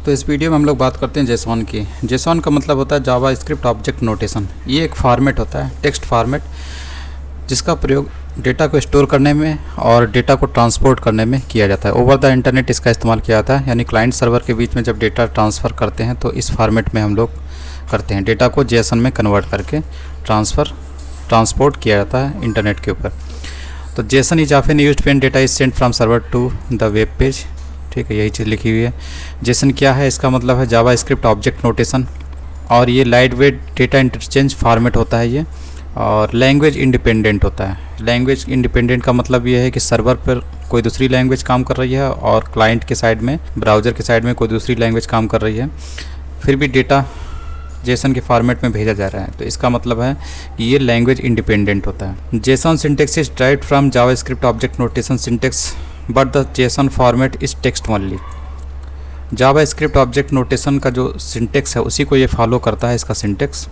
तो इस वीडियो में हम लोग बात करते हैं जेसॉन की। जेसॉन का मतलब होता है जावा स्क्रिप्ट ऑब्जेक्ट नोटेशन। ये एक फॉर्मेट होता है, टेक्स्ट फॉर्मेट, जिसका प्रयोग डेटा को स्टोर करने में और डेटा को ट्रांसपोर्ट करने में किया जाता है। ओवर द इंटरनेट इसका इस्तेमाल किया जाता है, यानी क्लाइंट सर्वर के बीच में जब डेटा ट्रांसफ़र करते हैं तो इस फॉर्मेट में हम लोग करते हैं। डेटा को जेसन में कन्वर्ट करके ट्रांसपोर्ट किया जाता है इंटरनेट के ऊपर। तो JSON is often used when data is sent from server to the web page. ठीक है, यही चीज़ लिखी हुई है। जेसन क्या है, इसका मतलब है जावा स्क्रिप्ट ऑब्जेक्ट नोटेशन, और ये light weight data interchange format होता है ये, और लैंग्वेज इंडिपेंडेंट होता है। लैंग्वेज इंडिपेंडेंट का मतलब ये है कि सर्वर पर कोई दूसरी लैंग्वेज काम कर रही है और क्लाइंट के साइड में, ब्राउज़र के साइड में कोई दूसरी लैंग्वेज काम कर रही है, फिर भी डेटा जेसन के फॉर्मेट में भेजा जा रहा है। तो इसका मतलब है कि ये लैंग्वेज इंडिपेंडेंट होता है। JSON syntax is direct from JavaScript object notation syntax but the JSON format is text only. JavaScript object notation का जो सिंटेक्स है उसी को ये फॉलो करता है, इसका सिंटेक्स,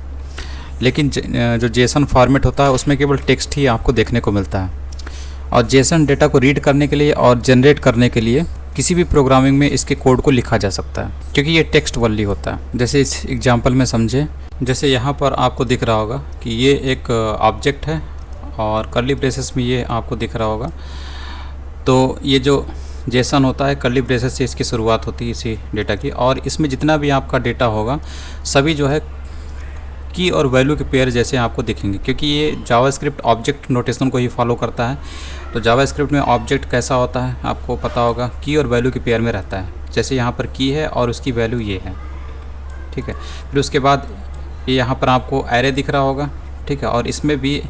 लेकिन जो जेसन फॉर्मेट होता है उसमें केवल टेक्स्ट ही आपको देखने को मिलता है। और जेसन डेटा को रीड करने के लिए और जनरेट करने के लिए किसी भी प्रोग्रामिंग में इसके कोड को लिखा जा सकता है, क्योंकि ये टेक्स्ट ओनली होता है। जैसे इस एग्जांपल में समझे, जैसे यहाँ पर आपको दिख रहा होगा कि ये एक ऑब्जेक्ट है और कर्ली ब्रेसेस में ये आपको दिख रहा होगा। तो ये जो जेसन होता है कर्ली ब्रेसेस से इसकी शुरुआत होती है इसी डेटा की, और इसमें जितना भी आपका डेटा होगा सभी जो है की और वैल्यू के पेयर जैसे आपको दिखेंगे, क्योंकि ये जावास्क्रिप्ट ऑब्जेक्ट नोटेशन को ही फॉलो करता है। तो जावास्क्रिप्ट में ऑब्जेक्ट कैसा होता है आपको पता होगा, की और वैल्यू के पेयर में रहता है। जैसे यहाँ पर की है और उसकी वैल्यू ये है, ठीक है। फिर उसके बाद ये यहाँ पर आपको एरे दिख रहा होगा, ठीक है, और इसमें भी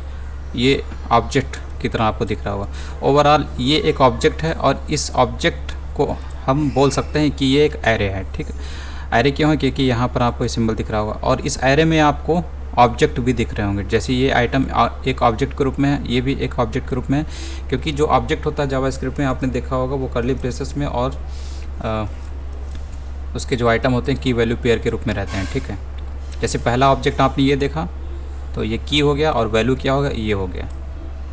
ये ऑब्जेक्ट की तरह आपको दिख रहा होगा। ओवरऑल ये एक ऑब्जेक्ट है और इस ऑब्जेक्ट को हम बोल सकते हैं कि ये एक एरे है, ठीक है। एरे क्यों है, क्योंकि यहाँ पर आपको सिंबल दिख रहा होगा और इस एरे में आपको ऑब्जेक्ट भी दिख रहे होंगे। जैसे ये आइटम एक ऑब्जेक्ट के रूप में है, ये भी एक ऑब्जेक्ट के रूप में है, क्योंकि जो ऑब्जेक्ट होता है जावास्क्रिप्ट में आपने देखा होगा वो कर्ली ब्रेसेस में और उसके जो आइटम होते हैं की वैल्यू पेयर के रूप में रहते हैं, ठीक है। जैसे पहला ऑब्जेक्ट आपने ये देखा तो ये की हो गया और वैल्यू क्या होगा, ये हो गया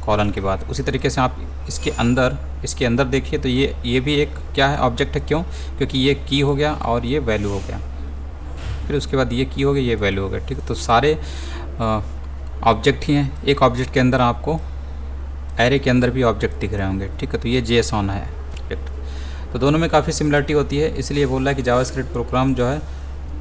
कॉलन के बाद। उसी तरीके से आप इसके अंदर देखिए तो ये भी एक क्या है, ऑब्जेक्ट है। क्यों, क्योंकि ये की हो गया और ये वैल्यू हो गया, फिर उसके बाद ये की हो गया, ये वैल्यू हो गया, ठीक है। तो सारे ऑब्जेक्ट ही हैं। एक ऑब्जेक्ट के अंदर आपको एरे के अंदर भी ऑब्जेक्ट दिख रहे होंगे, ठीक है। तो ये जेसन है ऑब्जेक्ट। तो दोनों में काफ़ी सिमिलरिटी होती है, इसलिए बोल रहा है कि जावास्क्रिप्ट प्रोग्राम जो है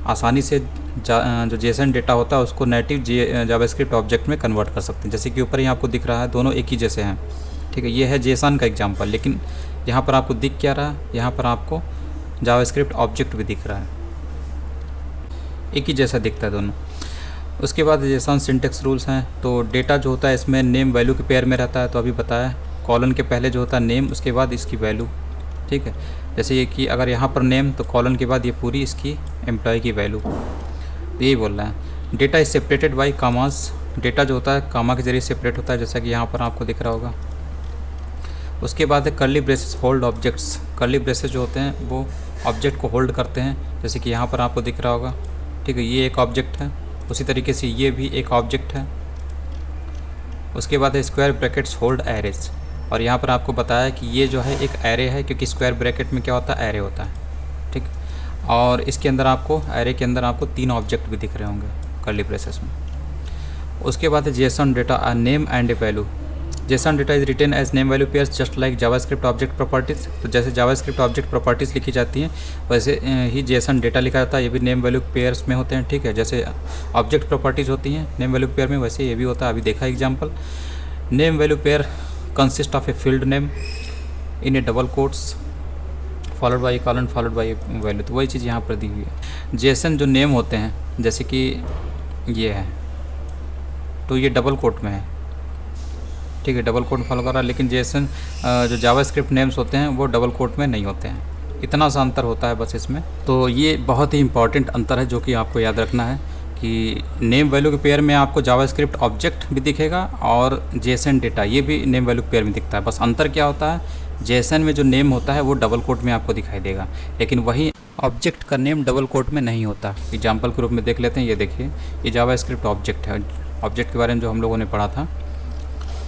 आसानी से जो जेसन डेटा होता है उसको नेटिव जावास्क्रिप्ट ऑब्जेक्ट में कन्वर्ट कर सकते हैं। जैसे कि ऊपर ही आपको दिख रहा है, दोनों एक ही जैसे हैं, ठीक है। ये है जेसन का एग्जांपल, लेकिन यहाँ पर आपको दिख क्या रहा है, यहाँ पर आपको जावास्क्रिप्ट ऑब्जेक्ट भी दिख रहा है, एक ही जैसा दिखता है दोनों। उसके बाद जेसन सिंटेक्स रूल्स हैं। तो डेटा जो होता है इसमें नेम वैल्यू के पेयर में रहता है, तो अभी बताया कॉलन के पहले जो होता है नेम, उसके बाद इसकी वैल्यू, ठीक है। जैसे ये कि अगर यहाँ पर नेम तो कॉलन के बाद ये पूरी इसकी एम्प्लॉय की वैल्यू, यही बोल रहा है। डेटा इज सेपरेटेड बाई कामास। डेटा जो होता है कामा के जरिए सेपरेट होता है, जैसा कि यहाँ पर आपको दिख रहा होगा। उसके बाद है curly braces hold objects. Curly braces जो होते हैं वो ऑब्जेक्ट को होल्ड करते हैं, जैसे कि यहाँ पर आपको दिख रहा होगा, ठीक है। ये एक ऑब्जेक्ट है, उसी तरीके से ये भी एक ऑब्जेक्ट है। उसके बाद है स्क्वायर ब्रैकेट्स होल्ड एरेज, और यहाँ पर आपको बताया कि ये जो है एक एरे है, क्योंकि स्क्वायर ब्रैकेट में क्या होता है, एरे होता है, ठीक। और इसके अंदर आपको एरे के अंदर आपको 3 ऑब्जेक्ट भी दिख रहे होंगे कर्ली ब्रेसेस में। उसके बाद है JSON data a name and a value. JSON data is written as name value pairs just like JavaScript object properties. तो जैसे जावास्क्रिप्ट ऑब्जेक्ट प्रॉपर्टीज़ लिखी जाती हैं वैसे ही जेसन डेटा लिखा जाता है, ये भी नेम वैल्यू पेयर्स में होते हैं, ठीक है। जैसे ऑब्जेक्ट प्रॉपर्टीज़ होती हैं नेम वैल्यू पेयर में, वैसे ये भी होता है। अभी देखा example, name value pair consist of a field name in A double quotes followed by colon followed by value. तो वही चीज़ यहाँ पर दी हुई है। जेसन जो नेम होते हैं, जैसे कि ये है, तो ये डबल कोट में है, ठीक है, डबल कोट फॉलो कर रहा है। लेकिन जेसन जो जावास्क्रिप्ट नेम्स होते हैं वो डबल कोट में नहीं होते हैं। इतना सा अंतर होता है बस इसमें। तो ये बहुत ही इंपॉर्टेंट अंतर है जो कि आपको याद रखना है कि नेम वैल्यू के पेयर में आपको जावास्क्रिप्ट ऑब्जेक्ट भी दिखेगा और जेसन डेटा ये भी नेम वैल्यू पेयर में दिखता है। बस अंतर क्या होता है, जेसन में जो नेम होता है वो डबल कोट में आपको दिखाई देगा, लेकिन वही ऑब्जेक्ट का नेम डबल कोट में नहीं होता। एग्जाम्पल के रूप में देख लेते हैं। ये देखिए, ये जावास्क्रिप्ट ऑब्जेक्ट है, ऑब्जेक्ट के बारे में जो हम लोगों ने पढ़ा था।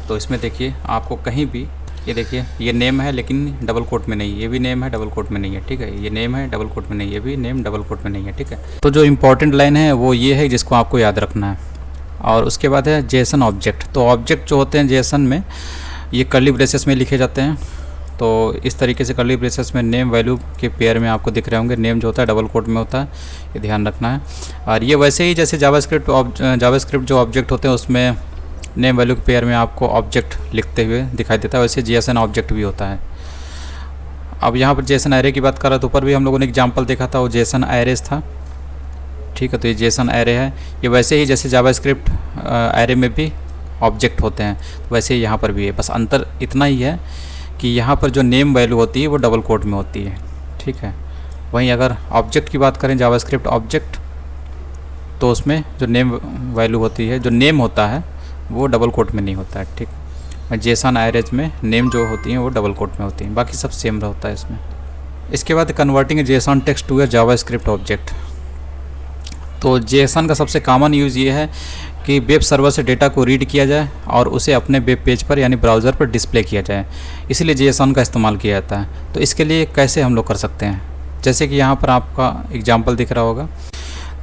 तो इसमें देखिए आपको कहीं भी ये देखिए, ये नेम है लेकिन डबल कोट में नहीं, ये भी नेम है डबल कोट में नहीं है, ठीक है। ये नेम है डबल कोट में नहीं, ये भी नेम डबल कोट में नहीं है, ठीक है। तो जो इम्पोर्टेंट लाइन है वो ये है जिसको आपको याद रखना है। और उसके बाद है जेसन ऑब्जेक्ट। तो ऑब्जेक्ट जो होते हैं जेसन में, ये कर्ली ब्रेसेस में लिखे जाते हैं। तो इस तरीके से कर्ली ब्रेसेस में नेम वैल्यू के पेयर में आपको दिख रहे होंगे। नेम जो होता है डबल कोट में होता है, ये ध्यान रखना है। और ये वैसे ही जैसे जावास्क्रिप्ट जो ऑब्जेक्ट होते हैं उसमें नेम वैल्यू के पेयर में आपको ऑब्जेक्ट लिखते हुए दिखाई देता है, वैसे जेसन ऑब्जेक्ट भी होता है। अब यहाँ पर जेसन एरे की बात कर रहा है तो ऊपर भी हम लोगों ने एग्जाम्पल देखा था, वो जेसन एरेज था, ठीक है। तो ये जेसन एरे है, ये वैसे ही जैसे जावास्क्रिप्ट एरे में भी ऑब्जेक्ट होते हैं वैसे ही यहाँ पर भी है। बस अंतर इतना ही है कि यहाँ पर जो नेम वैल्यू होती है वो डबल कोट में होती है, ठीक है। वहीं अगर ऑब्जेक्ट की बात करें, जावास्क्रिप्ट ऑब्जेक्ट, तो उसमें जो नेम वैल्यू होती है, जो नेम होता है वो डबल कोट में नहीं होता है, ठीक। जेसन एरेज में नेम जो होती हैं वो डबल कोट में होती हैं, बाकी सब सेम होता है इसमें। इसके बाद converting JSON text to a JavaScript object. तो जेसन का सबसे कॉमन यूज़ ये है कि वेब सर्वर से डेटा को रीड किया जाए और उसे अपने वेब पेज पर यानी ब्राउज़र पर डिस्प्ले किया जाए, इसलिए जेसन का इस्तेमाल किया जाता है। तो इसके लिए कैसे हम लोग कर सकते हैं, जैसे कि यहाँ पर आपका एग्जांपल दिख रहा होगा।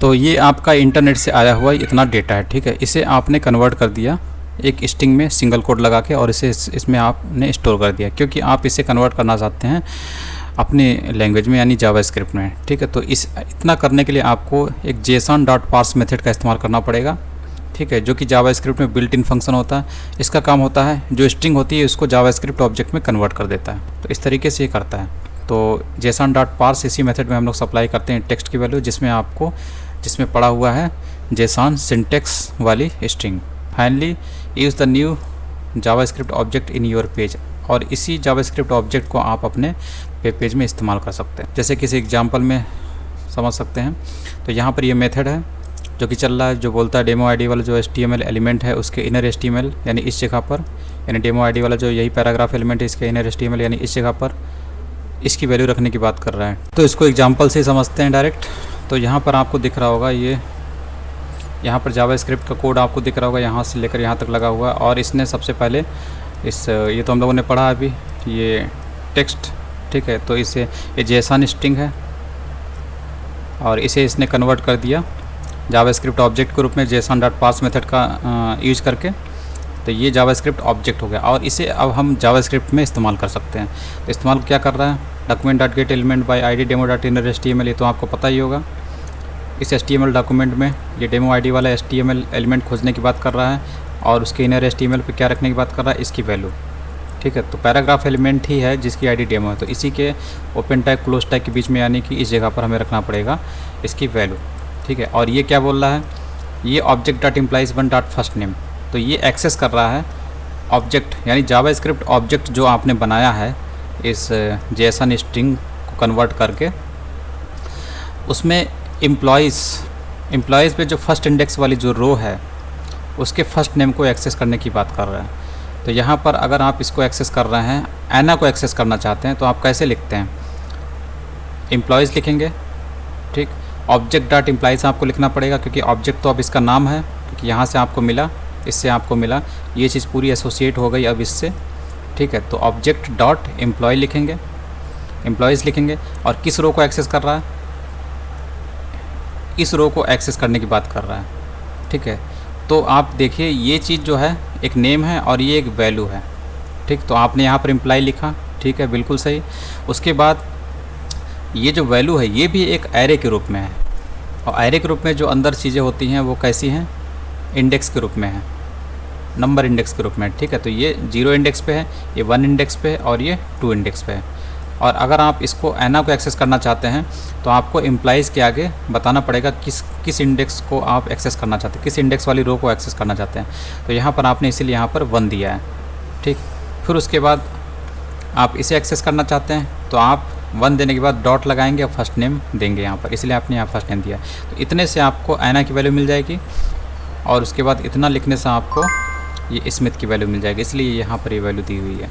तो ये आपका इंटरनेट से आया हुआ इतना डेटा है, ठीक है। इसे आपने कन्वर्ट कर दिया एक स्ट्रिंग में सिंगल कोट लगा के और इसे इसमें आपने स्टोर कर दिया, क्योंकि आप इसे कन्वर्ट करना चाहते हैं अपनी लैंग्वेज में यानी जावास्क्रिप्ट में, ठीक है। तो इतना करने के लिए आपको एक json.parse मेथड का इस्तेमाल करना पड़ेगा, ठीक है, जो कि जावास्क्रिप्ट में बिल्ट इन फंक्शन होता है। इसका काम होता है जो स्ट्रिंग होती है उसको जावास्क्रिप्ट ऑब्जेक्ट में कन्वर्ट कर देता है। तो इस तरीके से ये करता है। तो json.parse इसी मेथड में हम लोग सप्लाई करते हैं टेक्स्ट की वैल्यू, जिसमें पड़ा हुआ है जेसन सिंटेक्स वाली string. Finally use the new JavaScript object in your page, और इसी जावास्क्रिप्ट ऑब्जेक्ट को आप अपने वेब पेज में इस्तेमाल कर सकते हैं, जैसे किसी एग्जांपल में समझ सकते हैं। तो यहाँ पर ये मेथड है जो कि चल रहा है, जो बोलता है डेमो आईडी वाला जो HTML एलिमेंट है उसके इनर HTML यानी इस जगह पर, यानी डेमो आईडी वाला जो यही पैराग्राफ एलिमेंट है इसके इनर HTML यानी इस जगह पर इसकी वैल्यू रखने की बात कर रहा है। तो इसको एग्जांपल से समझते हैं डायरेक्ट। तो यहाँ पर आपको दिख रहा होगा, ये यहाँ पर जावास्क्रिप्ट का कोड आपको दिख रहा होगा, यहाँ से लेकर यहाँ तक लगा हुआ है। और इसने सबसे पहले ये तो हम लोगों ने पढ़ा अभी, ये टेक्स्ट, ठीक है। तो इसे ये जेसन स्ट्रिंग है और इसे इसने कन्वर्ट कर दिया जावास्क्रिप्ट ऑब्जेक्ट के रूप में json.parse मेथड का यूज़ करके। तो ये जावास्क्रिप्ट ऑब्जेक्ट हो गया और इसे अब हम जावास्क्रिप्ट में इस्तेमाल कर सकते हैं। तो इस्तेमाल क्या कर रहा है, document.get element by id demo.inner.html, ये तो आपको पता ही होगा। इस HTML डॉक्यूमेंट में ये डेमो आईडी वाला HTML एलिमेंट खोजने की बात कर रहा है और उसके इनर HTML पे क्या रखने की बात कर रहा है, इसकी वैल्यू, ठीक है। तो पैराग्राफ एलिमेंट ही है जिसकी आईडी डेमो है, तो इसी के ओपन टैग क्लोज टैग के बीच में यानी कि इस जगह पर हमें रखना पड़ेगा इसकी वैल्यू, ठीक है। और ये क्या बोल रहा है, ये object.implies1.firstName, तो ये एक्सेस कर रहा है ऑब्जेक्ट यानी जावास्क्रिप्ट ऑब्जेक्ट जो आपने बनाया है इस जेसन स्ट्रिंग को कन्वर्ट करके, उसमें एम्प्लॉयज़ पे जो फर्स्ट इंडेक्स वाली जो रो है उसके फर्स्ट नेम को एक्सेस करने की बात कर रहा है। तो यहाँ पर अगर आप इसको एक्सेस कर रहे हैं, एना को एक्सेस करना चाहते हैं, तो आप कैसे लिखते हैं, एम्प्लॉयज़ लिखेंगे, ठीक। object.implies आपको लिखना पड़ेगा क्योंकि ऑब्जेक्ट तो अब इसका नाम है, क्योंकि यहाँ से आपको मिला, इससे आपको मिला, ये चीज़ पूरी एसोसिएट हो गई अब इससे, ठीक है। तो object.employee लिखेंगे, एम्प्लॉयज़ लिखेंगे। और किस रो को एक्सेस कर रहा है, इस रो को एक्सेस करने की बात कर रहा है, ठीक है। तो आप देखिए ये चीज़ जो है एक नेम है और ये एक वैल्यू है, ठीक। तो आपने यहाँ पर एम्प्लॉय लिखा, ठीक है, बिल्कुल सही। उसके बाद ये जो वैल्यू है ये भी एक एरे के रूप में है, और एरे के रूप में जो अंदर चीज़ें होती हैं वो कैसी हैं, इंडेक्स के रूप में है, नंबर इंडेक्स के रूप में, ठीक है। तो ये 0 इंडेक्स पे है, ये 1 इंडेक्स पे है और ये 2 इंडेक्स पे है। और अगर आप इसको एना को एक्सेस करना चाहते हैं तो आपको एम्प्लॉयज़ के आगे बताना पड़ेगा किस इंडेक्स को आप एक्सेस करना चाहते हैं, किस इंडेक्स वाली रो को एक्सेस करना चाहते हैं। तो यहाँ पर आपने इसीलिए यहाँ पर 1 दिया है, ठीक। फिर उसके बाद आप इसे एक्सेस करना चाहते हैं तो आप 1 देने के बाद डॉट लगाएंगे और फर्स्ट नेम देंगे यहाँ पर, इसलिए आपने यहाँ फर्स्ट नेम दिया। तो इतने से आपको एना की वैल्यू मिल जाएगी और उसके बाद इतना लिखने से आपको ये स्मिथ की वैल्यू मिल जाएगी, इसलिए यहाँ पर ये वैल्यू दी हुई है।